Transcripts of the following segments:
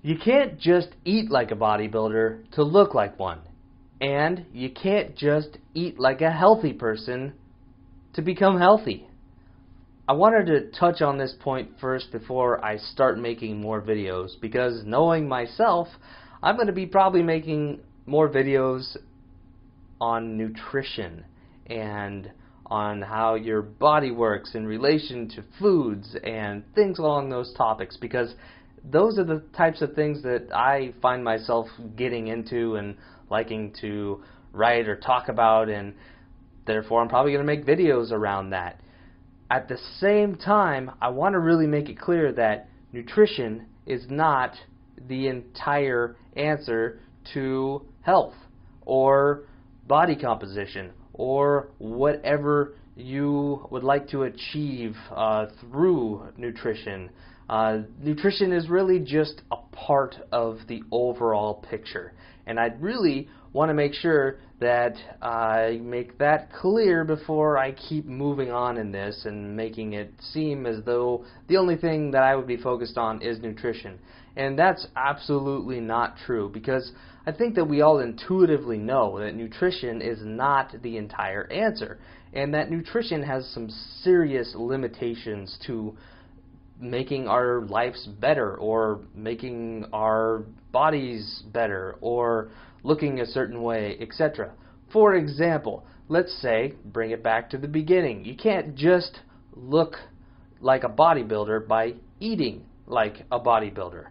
You can't just eat like a bodybuilder to look like one. And you can't just eat like a healthy person to become healthy. I wanted to touch on this point first before I start making more videos, because knowing myself, I'm going to be probably making more videos on nutrition and on how your body works in relation to foods and things along those topics, because those are the types of things that I find myself getting into and liking to write or talk about, and therefore I'm probably going to make videos around that. At the same time, I want to really make it clear that nutrition is not the entire answer to health or body composition or whatever you would like to achieve through nutrition. Nutrition is really just a part of the overall picture, and I'd really want to make sure that I make that clear before I keep moving on in this and making it seem as though the only thing that I would be focused on is nutrition. And that's absolutely not true, because I think that we all intuitively know that nutrition is not the entire answer, and that nutrition has some serious limitations to making our lives better, or making our bodies better, or looking a certain way, etc. For example, let's say, bring it back to the beginning. You can't just look like a bodybuilder by eating like a bodybuilder.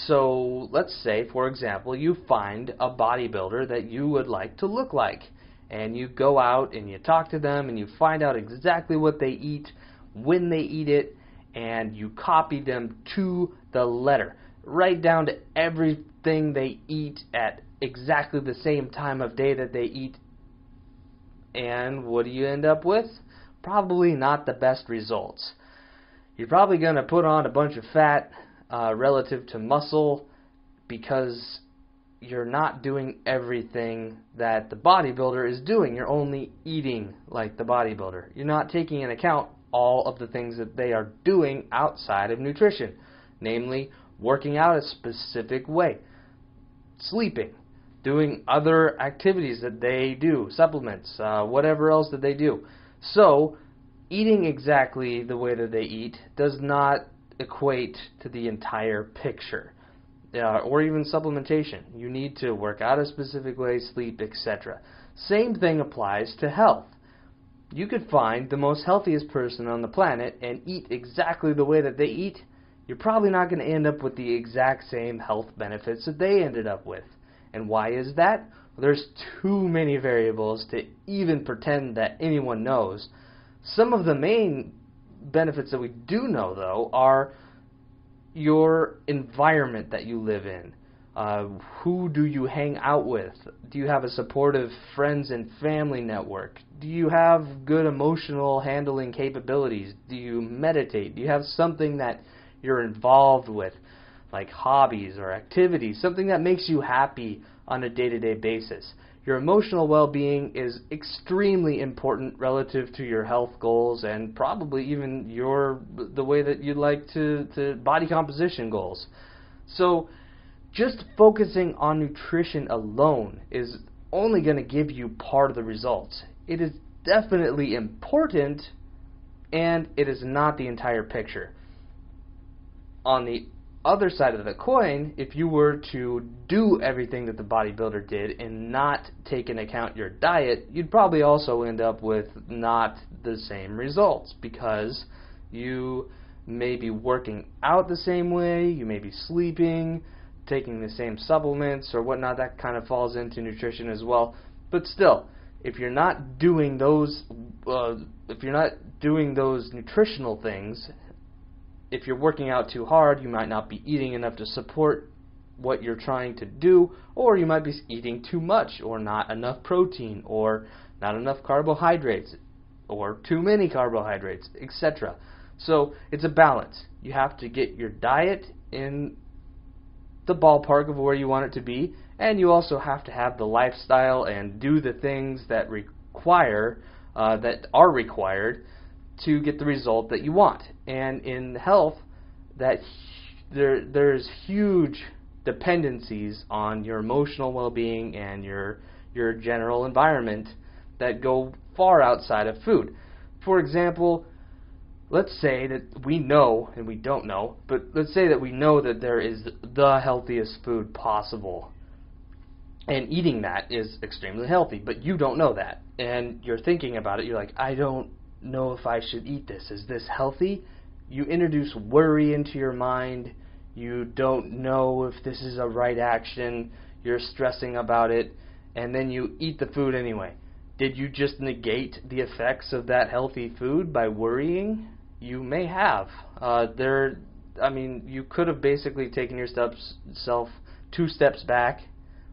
So let's say, for example, you find a bodybuilder that you would like to look like, and you go out and you talk to them and you find out exactly what they eat, when they eat it, and you copy them to the letter, right down to everything they eat at exactly the same time of day that they eat. And what do you end up with? Probably not the best results. You're probably going to put on a bunch of fat relative to muscle, because you're not doing everything that the bodybuilder is doing. You're only eating like the bodybuilder. You're not taking into account all of the things that they are doing outside of nutrition, namely working out a specific way, sleeping, doing other activities that they do, supplements, whatever else that they do. So eating exactly the way that they eat does not equate to the entire picture, or even supplementation. You need to work out a specific way, sleep, etc. Same thing applies to health. You could find the most healthiest person on the planet and eat exactly the way that they eat. You're probably not going to end up with the exact same health benefits that they ended up with. And why is that? Well, there's too many variables to even pretend that anyone knows. Some of the main benefits that we do know, though, are your environment that you live in. Who do you hang out with? Do you have a supportive friends and family network? Do you have good emotional handling capabilities? Do you meditate? Do you have something that you're involved with, like hobbies or activities, something that makes you happy on a day-to-day basis? Your emotional well-being is extremely important relative to your health goals, and probably even the way that you'd like to body composition goals. So just focusing on nutrition alone is only going to give you part of the results. It is definitely important, and it is not the entire picture. On the other side of the coin, if you were to do everything that the bodybuilder did and not take into account your diet, you'd probably also end up with not the same results, because you may be working out the same way, you may be sleeping, taking the same supplements or whatnot. That kind of falls into nutrition as well. But still, if you're not doing those nutritional things, if you're working out too hard, you might not be eating enough to support what you're trying to do, or you might be eating too much, or not enough protein, or not enough carbohydrates, or too many carbohydrates, etc. So it's a balance. You have to get your diet in the ballpark of where you want it to be, and you also have to have the lifestyle and do the things that are required to get the result that you want. And in health, there's huge dependencies on your emotional well-being and your general environment that go far outside of food. For example, let's say that we know, and we don't know, but let's say that we know that there is the healthiest food possible. And eating that is extremely healthy, but you don't know that. And you're thinking about it, you're like, I don't know if I should eat this. Is this healthy? You introduce worry into your mind. You don't know if this is a right action. You're stressing about it, and then you eat the food anyway. Did you just negate the effects of that healthy food by worrying? You may have. You could have basically taken yourself 2 steps back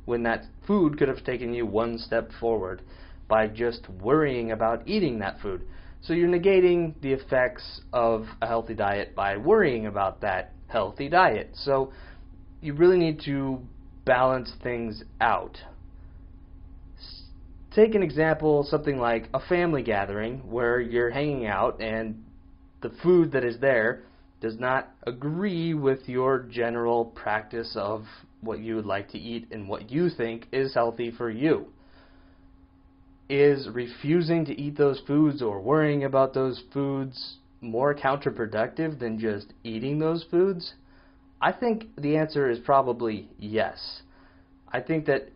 when that food could have taken you 1 step forward by just worrying about eating that food. So you're negating the effects of a healthy diet by worrying about that healthy diet. So you really need to balance things out. Take an example, something like a family gathering where you're hanging out and the food that is there does not agree with your general practice of what you would like to eat and what you think is healthy for you. Is refusing to eat those foods or worrying about those foods more counterproductive than just eating those foods? I think the answer is probably yes. I think that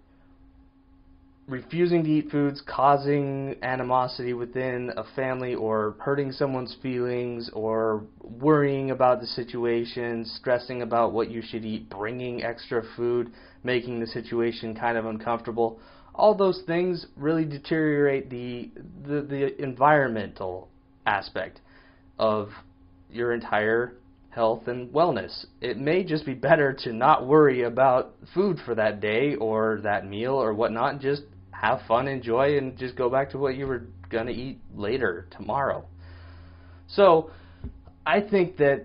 refusing to eat foods causing animosity within a family or hurting someone's feelings or worrying about the situation, stressing about what you should eat, bringing extra food, making the situation kind of uncomfortable, all those things really deteriorate the environmental aspect of your entire health and wellness. It may just be better to not worry about food for that day or that meal or whatnot, and just have fun, enjoy, and just go back to what you were going to eat later, tomorrow. So I think that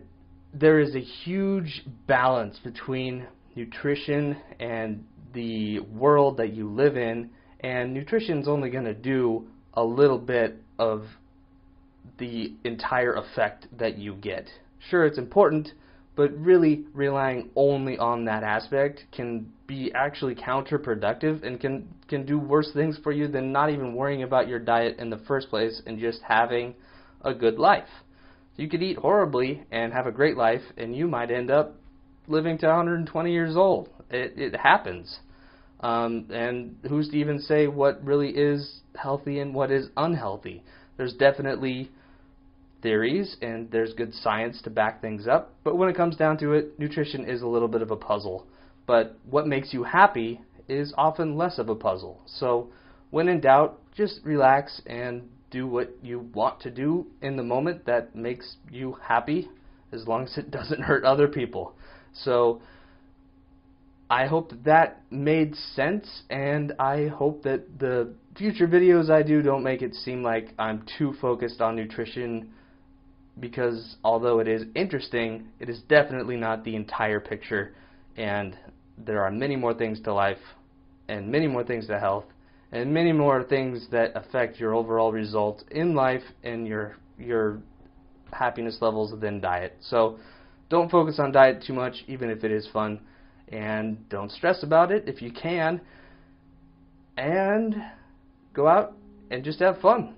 there is a huge balance between nutrition and the world that you live in, and nutrition's only going to do a little bit of the entire effect that you get. Sure, it's important, but really relying only on that aspect can be actually counterproductive and can do worse things for you than not even worrying about your diet in the first place and just having a good life. You could eat horribly and have a great life, and you might end up living to 120 years old. It happens. And who's to even say what really is healthy and what is unhealthy? There's definitely theories and there's good science to back things up, but when it comes down to it, nutrition is a little bit of a puzzle. But what makes you happy is often less of a puzzle. So when in doubt, just relax and do what you want to do in the moment that makes you happy, as long as it doesn't hurt other people. So I hope that made sense, and I hope that the future videos I do don't make it seem like I'm too focused on nutrition, because although it is interesting, it is definitely not the entire picture, and there are many more things to life, and many more things to health, and many more things that affect your overall result in life and your happiness levels than diet. So don't focus on diet too much, even if it is fun, and don't stress about it if you can, and go out and just have fun.